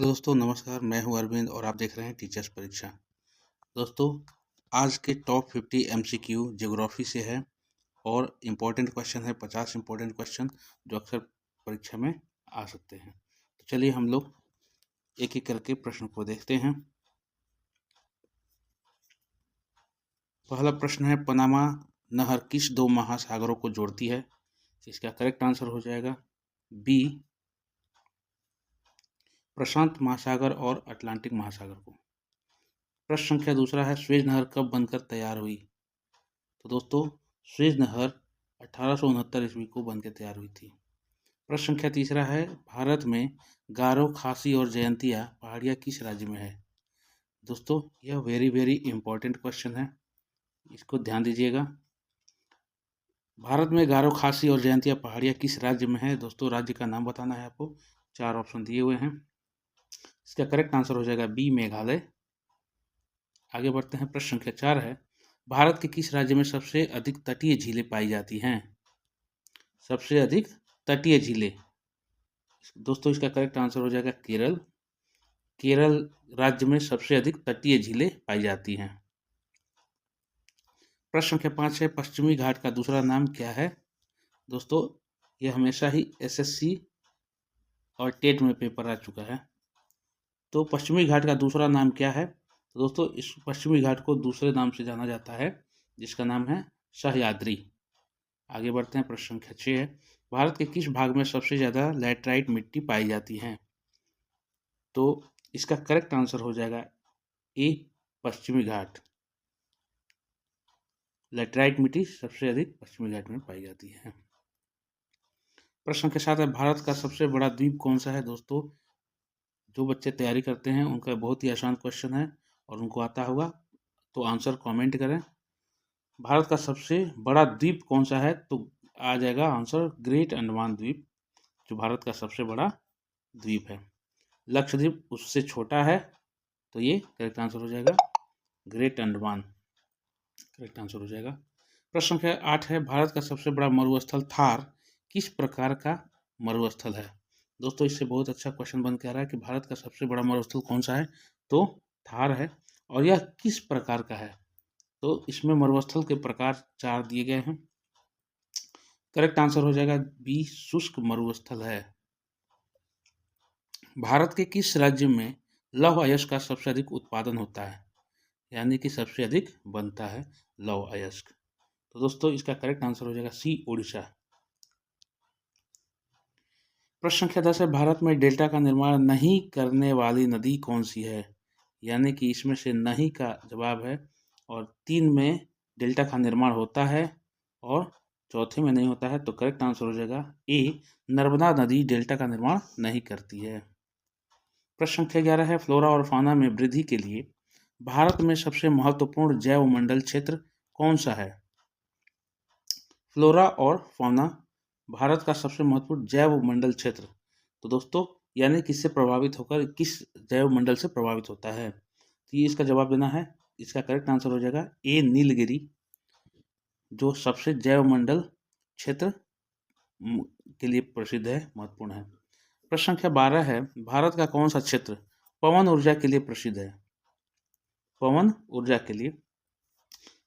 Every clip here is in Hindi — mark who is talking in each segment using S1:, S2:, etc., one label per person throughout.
S1: दोस्तों नमस्कार, मैं हूं अरविंद और आप देख रहे हैं टीचर्स परीक्षा। दोस्तों, आज के टॉप 50 एमसीक्यू ज्योग्राफी से है और इम्पोर्टेंट क्वेश्चन है 50 इम्पोर्टेंट क्वेश्चन जो अक्सर परीक्षा में आ सकते हैं। तो चलिए हम लोग एक एक करके प्रश्न को देखते हैं। पहला प्रश्न है, पनामा नहर किस दो महासागरों को जोड़ती है? इसका करेक्ट आंसर हो जाएगा बी, प्रशांत महासागर और अटलांटिक महासागर को। प्रश्न संख्या दूसरा है, स्वेज नहर कब बनकर तैयार हुई? तो दोस्तों, स्वेज नहर 1869 ईस्वी को बनकर तैयार हुई थी। प्रश्न संख्या तीसरा है, भारत में गारो, खासी और जयंतिया पहाड़ियाँ किस राज्य में है? दोस्तों, यह वेरी इंपॉर्टेंट क्वेश्चन है, इसको ध्यान दीजिएगा। भारत में गारो, खासी और जयंतिया पहाड़ियाँ किस राज्य में है? दोस्तों, राज्य का नाम बताना है आपको। 4 ऑप्शन दिए हुए हैं। इसका करेक्ट आंसर हो जाएगा बी, मेघालय। आगे बढ़ते हैं। प्रश्न संख्या 4 है, भारत के किस राज्य में सबसे अधिक तटीय झीलें पाई जाती हैं? सबसे अधिक तटीय झीलें, दोस्तों इसका करेक्ट आंसर हो जाएगा केरल। केरल राज्य में सबसे अधिक तटीय झीलें पाई जाती हैं। प्रश्न संख्या 5 है, पश्चिमी घाट का दूसरा नाम क्या है? दोस्तों, यह हमेशा ही एसएससी और टेट में पेपर आ चुका है। तो पश्चिमी घाट का दूसरा नाम क्या है? तो दोस्तों, इस पश्चिमी घाट को दूसरे नाम से जाना जाता है जिसका नाम है सह्याद्री। आगे बढ़ते हैं। प्रश्न संख्या 6 है, भारत के किस भाग में सबसे ज़्यादा लैटराइट मिट्टी पाई जाती है? तो इसका करेक्ट आंसर हो जाएगा ए, पश्चिमी घाट। लैटराइट मिट्टी सबसे अधिक पश्चिमी घाट में पाई जाती है। प्रश्न के साथ है, भारत का सबसे बड़ा द्वीप कौन सा है? दोस्तों, जो बच्चे तैयारी करते हैं उनका बहुत ही आसान क्वेश्चन है और उनको आता होगा, तो आंसर कमेंट करें। भारत का सबसे बड़ा द्वीप कौन सा है? तो आ जाएगा आंसर ग्रेट अंडमान द्वीप, जो भारत का सबसे बड़ा द्वीप है। लक्षद्वीप उससे छोटा है, तो ये करेक्ट आंसर हो जाएगा ग्रेट अंडमान, करेक्ट आंसर हो जाएगा। प्रश्न संख्या 8 है, भारत का सबसे बड़ा मरुस्थल थार किस प्रकार का मरुस्थल है? दोस्तों, इससे बहुत अच्छा क्वेश्चन बन के आ रहा है कि भारत का सबसे बड़ा मरुस्थल कौन सा है? तो थार है। और यह किस प्रकार का है? तो इसमें मरुस्थल के प्रकार 4 दिए गए हैं। करेक्ट आंसर हो जाएगा बी, शुष्क मरुस्थल है। भारत के किस राज्य में लौह अयस्क का सबसे अधिक उत्पादन होता है, यानी कि सबसे अधिक बनता है लौह अयस्क? तो दोस्तों, इसका करेक्ट आंसर हो जाएगा सी, उड़ीसा। प्रश्न संख्या 10 है, भारत में डेल्टा का निर्माण नहीं करने वाली नदी कौन सी है? यानी कि इसमें से नहीं का जवाब है और 3 में डेल्टा का निर्माण होता है और चौथे में नहीं होता है, तो करेक्ट आंसर हो जाएगा ए, नर्मदा नदी डेल्टा का निर्माण नहीं करती है। प्रश्न संख्या 11 है, फ्लोरा और फाना में वृद्धि के लिए भारत में सबसे महत्वपूर्ण जैवमंडल क्षेत्र कौन सा है? फ्लोरा और फाना, भारत का सबसे महत्वपूर्ण जैवमंडल क्षेत्र, तो दोस्तों यानी किससे प्रभावित होकर किस जैवमंडल से प्रभावित होता है? तो ये इसका जवाब देना है। इसका करेक्ट आंसर हो जाएगा ए, नीलगिरी, जो सबसे जैवमंडल क्षेत्र के लिए प्रसिद्ध है, महत्वपूर्ण है। प्रश्न संख्या 12 है, भारत का कौन सा क्षेत्र पवन ऊर्जा के लिए प्रसिद्ध है? पवन ऊर्जा के लिए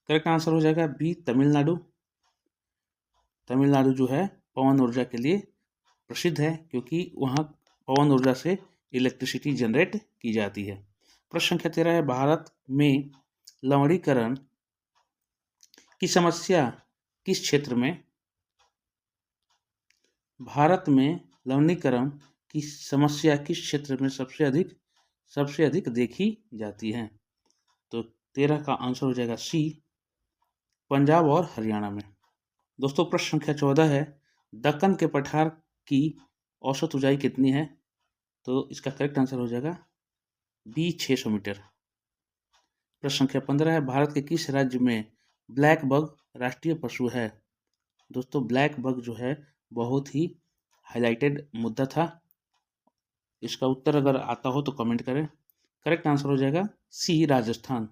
S1: करेक्ट आंसर हो जाएगा बी, तमिलनाडु। तमिलनाडु जो है पवन ऊर्जा के लिए प्रसिद्ध है क्योंकि वहाँ पवन ऊर्जा से इलेक्ट्रिसिटी जनरेट की जाती है। प्रश्न संख्या 13 है, भारत में लवणीकरण की समस्या किस क्षेत्र में? भारत में लवणीकरण की समस्या किस क्षेत्र में सबसे अधिक देखी जाती है? तो 13 का आंसर हो जाएगा सी, पंजाब और हरियाणा में। दोस्तों, प्रश्न संख्या 14 है, दक्कन के पठार की औसत ऊंचाई कितनी है? तो इसका करेक्ट आंसर हो जाएगा बी, 600 मीटर। प्रश्न संख्या 15 है, भारत के किस राज्य में ब्लैक बग राष्ट्रीय पशु है? दोस्तों, ब्लैक बग जो है बहुत ही हाईलाइटेड मुद्दा था, इसका उत्तर अगर आता हो तो कमेंट करें। करेक्ट आंसर हो जाएगा सी, राजस्थान।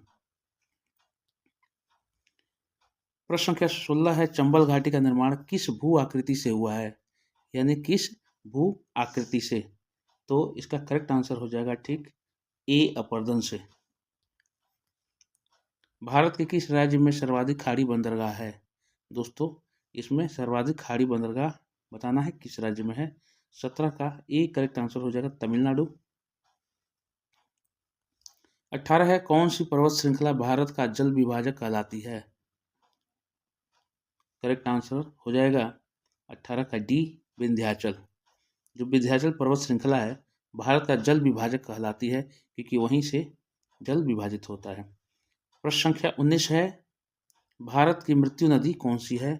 S1: प्रश्न संख्या 16 है, चंबल घाटी का निर्माण किस भू आकृति से हुआ है? यानी किस भू आकृति से? तो इसका करेक्ट आंसर हो जाएगा ठीक ए अपर्दन से। भारत के किस राज्य में सर्वाधिक खाड़ी बंदरगाह है? दोस्तों इसमें सर्वाधिक खाड़ी बंदरगाह बताना है किस राज्य में है। 17 का ए करेक्ट आंसर हो जाएगा तमिलनाडु। 18 है कौन सी पर्वत श्रृंखला भारत का जल विभाजक कहलाती है? करेक्ट आंसर हो जाएगा 18 का डी विंध्याचल। जो विंध्याचल पर्वत श्रृंखला है भारत का जल विभाजक कहलाती है क्योंकि वहीं से जल विभाजित होता है। प्रश्न संख्या 19 है भारत की मृत्यु नदी कौन सी है?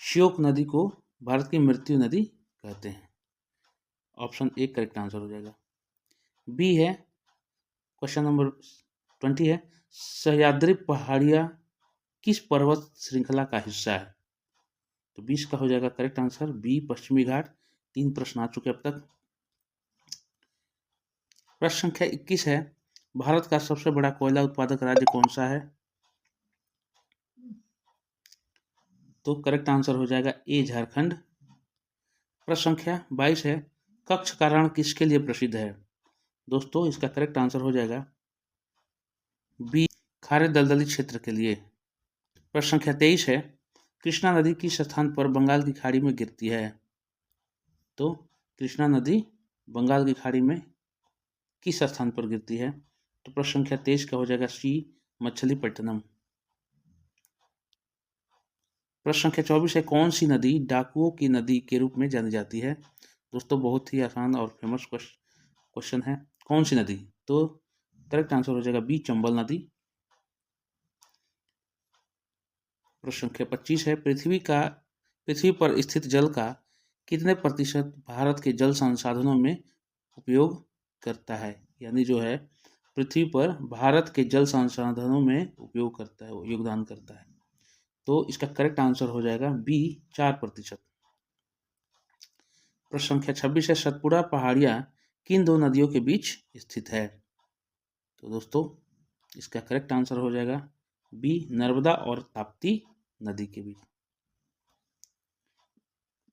S1: श्योक नदी को भारत की मृत्यु नदी कहते हैं। ऑप्शन ए करेक्ट आंसर हो जाएगा। बी है क्वेश्चन नंबर 20 है सह्याद्री पहाड़ियाँ किस पर्वत श्रृंखला का हिस्सा है? तो 20 का हो जाएगा करेक्ट आंसर बी पश्चिमी घाट। 3 प्रश्न आ चुके अब तक। प्रश्न संख्या 21 है भारत का सबसे बड़ा कोयला उत्पादक राज्य कौन सा है? तो करेक्ट आंसर हो जाएगा ए झारखंड। प्रश्न संख्या 22 है कच्छ का रण किसके लिए प्रसिद्ध है? दोस्तों इसका करेक्ट आंसर हो जाएगा बी खारे दलदली क्षेत्र के लिए। प्रश्न संख्या 23 है कृष्णा नदी किस स्थान पर बंगाल की खाड़ी में गिरती है? तो कृष्णा नदी बंगाल की खाड़ी में किस स्थान पर गिरती है? तो प्रश्न संख्या 23 का हो जाएगा सी मछलीपट्टनम। प्रश्न संख्या 24 है कौन सी नदी डाकुओं की नदी के रूप में जानी जाती है? दोस्तों बहुत ही आसान और फेमस क्वेश्चन है कौन सी नदी? तो करेक्ट आंसर हो जाएगा बी चंबल नदी। प्रश्न संख्या 25 है पृथ्वी पर स्थित जल का कितने प्रतिशत भारत के जल संसाधनों में उपयोग करता है? यानी जो है पृथ्वी पर भारत के जल संसाधनों में उपयोग करता है योगदान करता है। तो इसका करेक्ट आंसर हो जाएगा बी 4%। प्रश्न संख्या 26 है सतपुड़ा पहाड़ियाँ किन दो नदियों के बीच स्थित है? तो दोस्तों इसका करेक्ट आंसर हो जाएगा बी नर्मदा और ताप्ती नदी के बीच।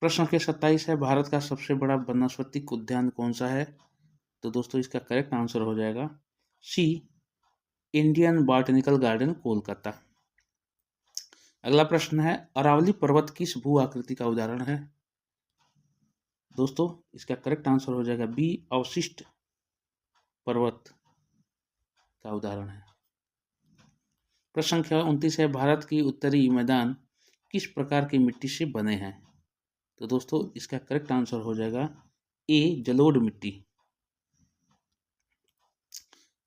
S1: प्रश्न संख्या 27 है भारत का सबसे बड़ा वनस्पतिक उद्यान कौन सा है? तो दोस्तों इसका करेक्ट आंसर हो जाएगा सी इंडियन बॉटनिकल गार्डन कोलकाता। अगला प्रश्न है अरावली पर्वत किस भू आकृति का उदाहरण है? दोस्तों इसका करेक्ट आंसर हो जाएगा बी अवशिष्ट पर्वत का उदाहरण है। प्रश्न संख्या 29 है भारत की उत्तरी मैदान किस प्रकार की मिट्टी से बने हैं? तो दोस्तों इसका करेक्ट आंसर हो जाएगा ए जलोढ़ मिट्टी।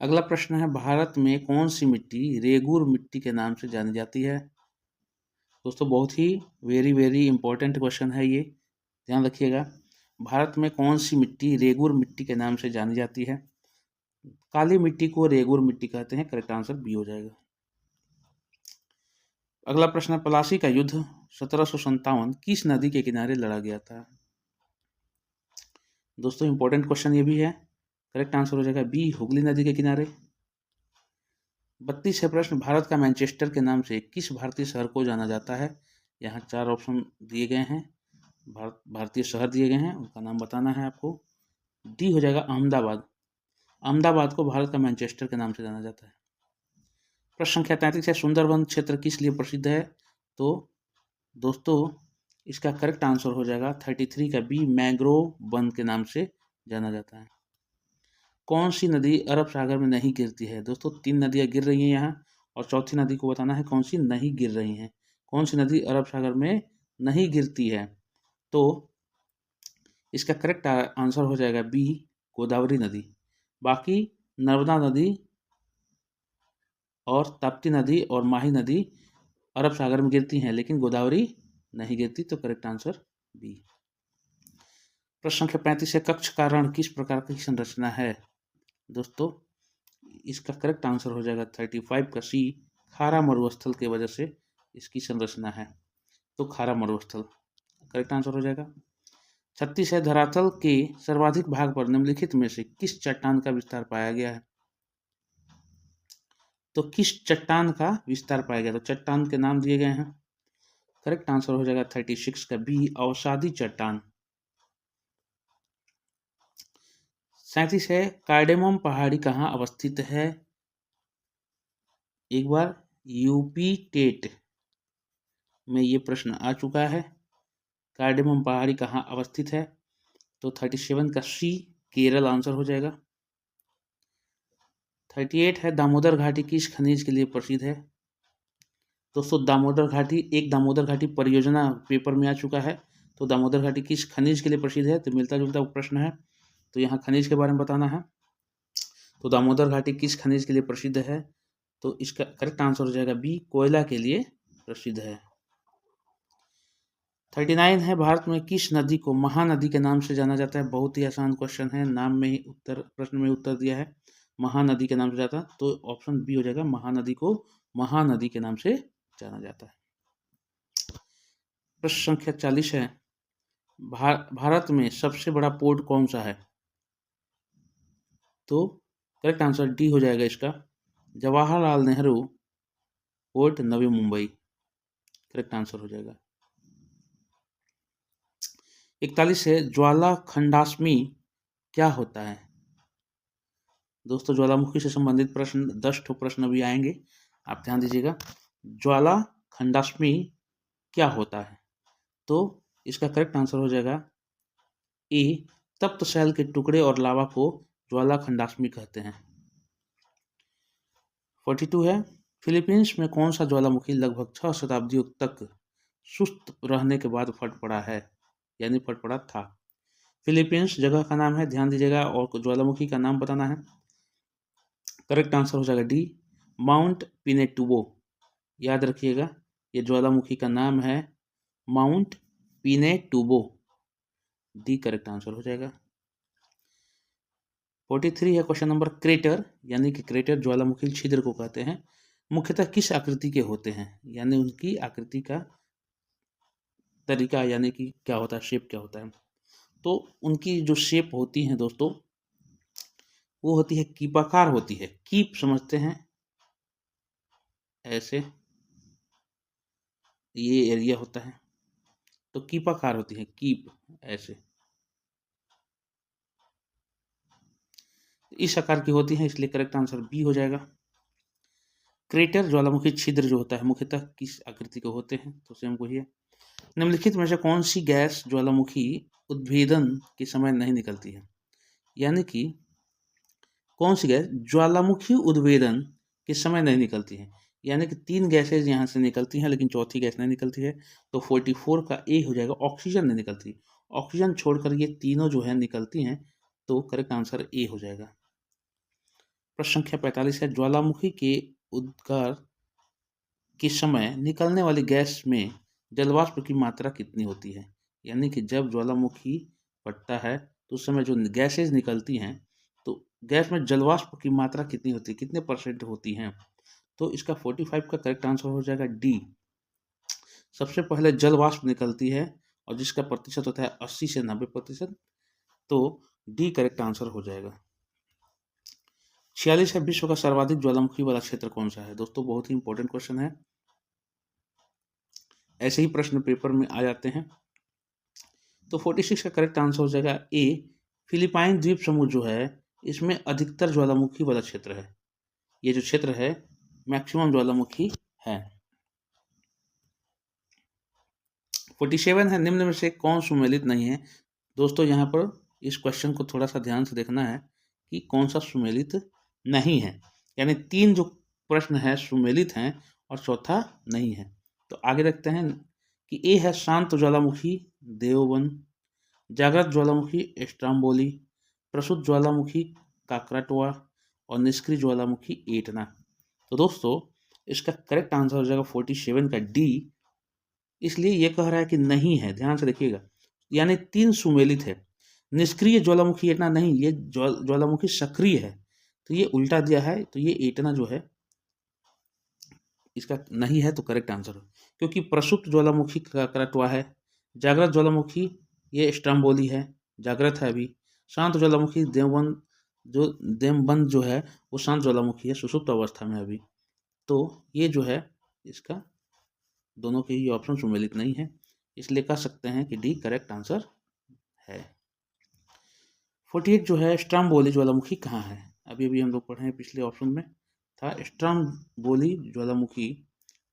S1: अगला प्रश्न है भारत में कौन सी मिट्टी रेगूर मिट्टी के नाम से जानी जाती है? दोस्तों बहुत ही वेरी इंपॉर्टेंट क्वेश्चन है ये, ध्यान रखिएगा। भारत में कौन सी मिट्टी रेगूर मिट्टी के नाम से जानी जाती है? काली मिट्टी को रेगूर मिट्टी कहते हैं। करेक्ट आंसर बी हो जाएगा। अगला प्रश्न है पलासी का युद्ध 1757 किस नदी के किनारे लड़ा गया था? दोस्तों इंपॉर्टेंट क्वेश्चन ये भी है। करेक्ट आंसर हो जाएगा बी हुगली नदी के किनारे। 32 है प्रश्न भारत का मैनचेस्टर के नाम से किस भारतीय शहर को जाना जाता है? यहाँ 4 ऑप्शन दिए गए हैं, भारतीय शहर दिए गए हैं, उनका नाम बताना है आपको। डी हो जाएगा अहमदाबाद। अहमदाबाद को भारत का मैनचेस्टर के नाम से जाना जाता है। प्रश्न संख्या 33 है सुंदरबन क्षेत्र किस लिए प्रसिद्ध है? तो दोस्तों इसका करेक्ट आंसर हो जाएगा 33 का बी मैंग्रोव वन के नाम से जाना जाता है। कौन सी नदी अरब सागर में नहीं गिरती है? दोस्तों 3 नदियाँ गिर रही हैं यहाँ और चौथी नदी को बताना है कौन सी नहीं गिर रही हैं। कौन सी नदी अरब सागर में नहीं गिरती है? तो इसका करेक्ट आंसर हो जाएगा बी गोदावरी नदी। बाकी नर्मदा नदी और ताप्ती नदी और माही नदी अरब सागर में गिरती हैं लेकिन गोदावरी नहीं गिरती, तो करेक्ट आंसर बी। प्रश्न संख्या 35 है कच्छ का रण किस प्रकार की संरचना है? दोस्तों इसका करेक्ट आंसर हो जाएगा 35 का सी खारा मरुस्थल की वजह से इसकी संरचना है, तो खारा मरुस्थल करेक्ट आंसर हो जाएगा। 36 है धरातल के सर्वाधिक भाग पर निम्नलिखित में से किस चट्टान का विस्तार पाया गया है? तो किस चट्टान का विस्तार पाया गया? तो चट्टान के नाम दिए गए हैं। करेक्ट आंसर हो जाएगा 36 का बी अवसादी चट्टान। 37 है कार्डेमम पहाड़ी कहाँ अवस्थित है? एक बार यूपी टेट में ये प्रश्न आ चुका है। कार्डेमम पहाड़ी कहाँ अवस्थित है? तो 37 का सी केरल आंसर हो जाएगा। 38 है दामोदर घाटी किस खनिज के लिए प्रसिद्ध है? दोस्तों दामोदर घाटी परियोजना पेपर में आ चुका है। तो दामोदर घाटी किस खनिज के लिए प्रसिद्ध है? तो मिलता जुलता प्रश्न है, तो यहाँ खनिज के बारे में बताना है। तो दामोदर घाटी किस खनिज के लिए प्रसिद्ध है? तो इसका करेक्ट आंसर हो जाएगा बी कोयला के लिए प्रसिद्ध है। 39 है भारत में किस नदी को महानदी के नाम से जाना जाता है? बहुत ही आसान क्वेश्चन है, नाम में ही उत्तर, प्रश्न में उत्तर दिया है, महानदी के नाम से जाता है, तो ऑप्शन बी हो जाएगा, महानदी को महानदी के नाम से जाना जाता है। प्रश्न संख्या 40 है भारत में सबसे बड़ा पोर्ट कौन सा है? तो करेक्ट आंसर डी हो जाएगा इसका, Jawaharlal Nehru port Navi Mumbai, correct answer हो जाएगा। 41 है ज्वाला खंडास्मी क्या होता है? दोस्तों ज्वालामुखी से संबंधित प्रश्न 10 ठो प्रश्न भी आएंगे, आप ध्यान दीजिएगा। ज्वाला खंडास्मी क्या होता है? तो इसका करेक्ट आंसर हो जाएगा ए तप्त शैल के टुकड़े और लावा को ज्वाला खंडास्मी कहते हैं। 42 है फिलीपींस में कौन सा ज्वालामुखी लगभग 6 शताब्दियों तक सुस्त रहने के बाद फट पड़ा है, यानी फट पड़ा था? फिलीपींस जगह का नाम है, ध्यान दीजिएगा, और ज्वालामुखी का नाम बताना है। करेक्ट आंसर हो जाएगा डी माउंट पिनेटुबो, याद रखिएगा ये ज्वालामुखी का नाम है माउंट पिनेटुबो, डी करेक्ट आंसर हो जाएगा। 43 है क्वेश्चन नंबर क्रेटर, यानी कि क्रेटर ज्वालामुखी छिद्र को कहते हैं, मुख्यतः किस आकृति के होते हैं, यानी उनकी आकृति का तरीका, यानी कि क्या होता है, शेप क्या होता है? तो उनकी जो शेप होती है दोस्तों वो होती है कीपाकार होती है, कीप समझते हैं, ऐसे ये एरिया होता है तो कीपाकार होती है, कीप ऐसे इस आकार की होती है, इसलिए करेक्ट आंसर बी हो जाएगा। क्रेटर ज्वालामुखी छिद्र जो होता है मुख्यतः किस आकृति के होते हैं? तो सेम वही है। निम्नलिखित में से कौन सी गैस ज्वालामुखी उद्भेदन के समय नहीं निकलती है? यानी कि कौन सी गैस ज्वालामुखी उद्भेदन के समय नहीं निकलती है? यानी कि 3 गैसेज यहाँ से निकलती हैं लेकिन चौथी गैस नहीं निकलती है, तो 44 का ए हो जाएगा, ऑक्सीजन नहीं निकलती, ऑक्सीजन छोड़कर ये तीनों जो है निकलती हैं, तो करेक्ट आंसर ए हो जाएगा। प्रश्न संख्या 45 है ज्वालामुखी के उद्गार के समय निकलने वाली गैस में जलवाष्प की मात्रा कितनी होती है? यानी कि जब ज्वालामुखी फटता है तो उस समय जो गैसेज निकलती हैं, तो गैस में जलवाष्प की मात्रा कितनी होती है, कितने परसेंट होती हैं? तो इसका 45 का करेक्ट आंसर हो जाएगा डी, सबसे पहले जलवाष्प निकलती है और जिसका प्रतिशत होता है 80 से 90%, तो डी करेक्ट आंसर हो जाएगा। 46 है विश्व का सर्वाधिक ज्वालामुखी वाला क्षेत्र कौन सा है? दोस्तों बहुत ही इंपॉर्टेंट क्वेश्चन है, ऐसे ही प्रश्न पेपर में आ जाते हैं। तो 46 का करेक्ट आंसर हो जाएगा ए फिलिपाइन द्वीप समूह जो है इसमें अधिकतर ज्वालामुखी वाला क्षेत्र है, ये जो क्षेत्र है मैक्सिमम ज्वालामुखी है। 47 है निम्न में से कौन सुमेलित नहीं है? दोस्तों यहाँ पर इस क्वेश्चन को थोड़ा सा ध्यान से देखना है कि कौन सा सुमेलित नहीं है, यानी 3 जो प्रश्न है सुमेलित हैं और चौथा नहीं है। तो आगे रखते हैं कि ए है शांत ज्वालामुखी देवबन, जागृत ज्वालामुखी स्ट्राम्बोली, प्रसूत ज्वालामुखी काकराटोआ और निष्क्रिय ज्वालामुखी एटना। तो दोस्तों इसका करेक्ट आंसर हो जाएगा 47 का डी, इसलिए ये कह रहा है कि नहीं है, ध्यान से देखिएगा, यानी 3 सुमेलित है, निष्क्रिय ज्वालामुखी एटना नहीं, ये ज्वालामुखी सक्रिय है, तो ये उल्टा दिया है, तो ये एटना जो है इसका नहीं है, तो करेक्ट आंसर हो, क्योंकि प्रसुप्त ज्वालामुखी काकराटोआ है, जागृत ज्वालामुखी ये स्ट्राम्बोली है, जागृत है अभी, शांत ज्वालामुखी देवबंद जो है वो शांत ज्वालामुखी है, सुषुप्त अवस्था में अभी, तो ये जो है इसका दोनों के ही ऑप्शन सुमेलित नहीं है, इसलिए कह सकते हैं कि डी करेक्ट आंसर है। 48 जो है स्ट्रम्बोली ज्वालामुखी कहाँ है? अभी अभी हम लोग पढ़े हैं, पिछले ऑप्शन में था स्ट्रम्बोली ज्वालामुखी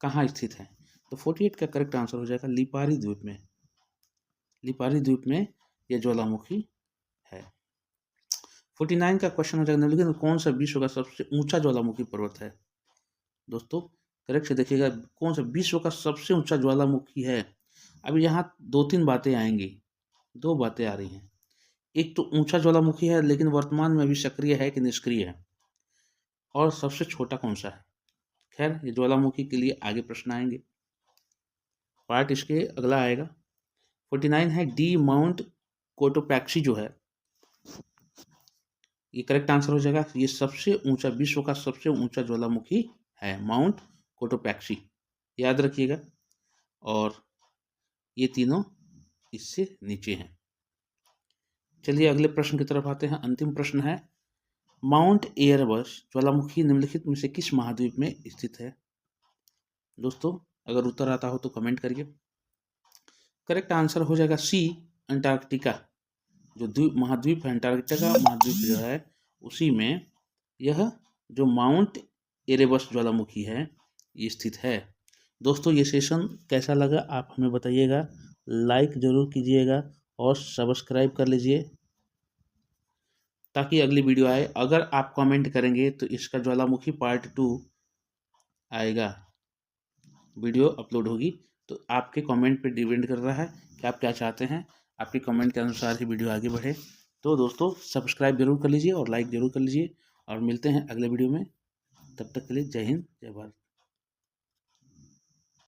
S1: कहाँ स्थित है? तो 48 का करेक्ट आंसर हो जाएगा लिपारी द्वीप में। लिपारी द्वीप में यह ज्वालामुखी है। 49 का क्वेश्चन हो जाएगा, निम्नलिखित में कौन सा विश्व का सबसे ऊंचा ज्वालामुखी पर्वत है? दोस्तों करेक्ट से देखिएगा, कौन सा विश्व का सबसे ऊंचा ज्वालामुखी है। अब यहाँ दो तीन बातें आएंगी, दो बातें आ रही हैं। एक तो ऊंचा ज्वालामुखी है लेकिन वर्तमान में अभी सक्रिय है कि निष्क्रिय है, और सबसे छोटा कौन सा है। खैर ये ज्वालामुखी के लिए आगे प्रश्न आएंगे, पार्ट इसके अगला आएगा। 49 है डी माउंट कोटोपैक्सी जो है, ये करेक्ट आंसर हो जाएगा। ये सबसे ऊंचा, विश्व का सबसे ऊंचा ज्वालामुखी है माउंट कोटोपैक्सी, याद रखिएगा। और ये तीनों इससे नीचे हैं। चलिए अगले प्रश्न की तरफ आते हैं। अंतिम प्रश्न है, माउंट एयरबस ज्वालामुखी निम्नलिखित में से किस महाद्वीप में स्थित है? दोस्तों अगर उत्तर आता हो तो कमेंट करिए। करेक्ट आंसर हो जाएगा सी, अंटार्कटिका। जो द्वीप महाद्वीप है अंटार्कटिका महाद्वीप जो है, उसी में यह जो माउंट एरेबस ज्वालामुखी है ये स्थित है। दोस्तों ये सेशन कैसा लगा आप हमें बताइएगा, लाइक ज़रूर कीजिएगा और सब्सक्राइब कर लीजिए ताकि अगली वीडियो आए। अगर आप कमेंट करेंगे तो इसका ज्वालामुखी पार्ट 2 आएगा, वीडियो अपलोड होगी। तो आपके कमेंट पे डिपेंड कर रहा है कि आप क्या चाहते हैं, आपके कमेंट के अनुसार ही वीडियो आगे बढ़े। तो दोस्तों सब्सक्राइब जरूर कर लीजिए और लाइक ज़रूर कर लीजिए, और मिलते हैं अगले वीडियो में। तब तक के लिए जय हिंद, जय भारत।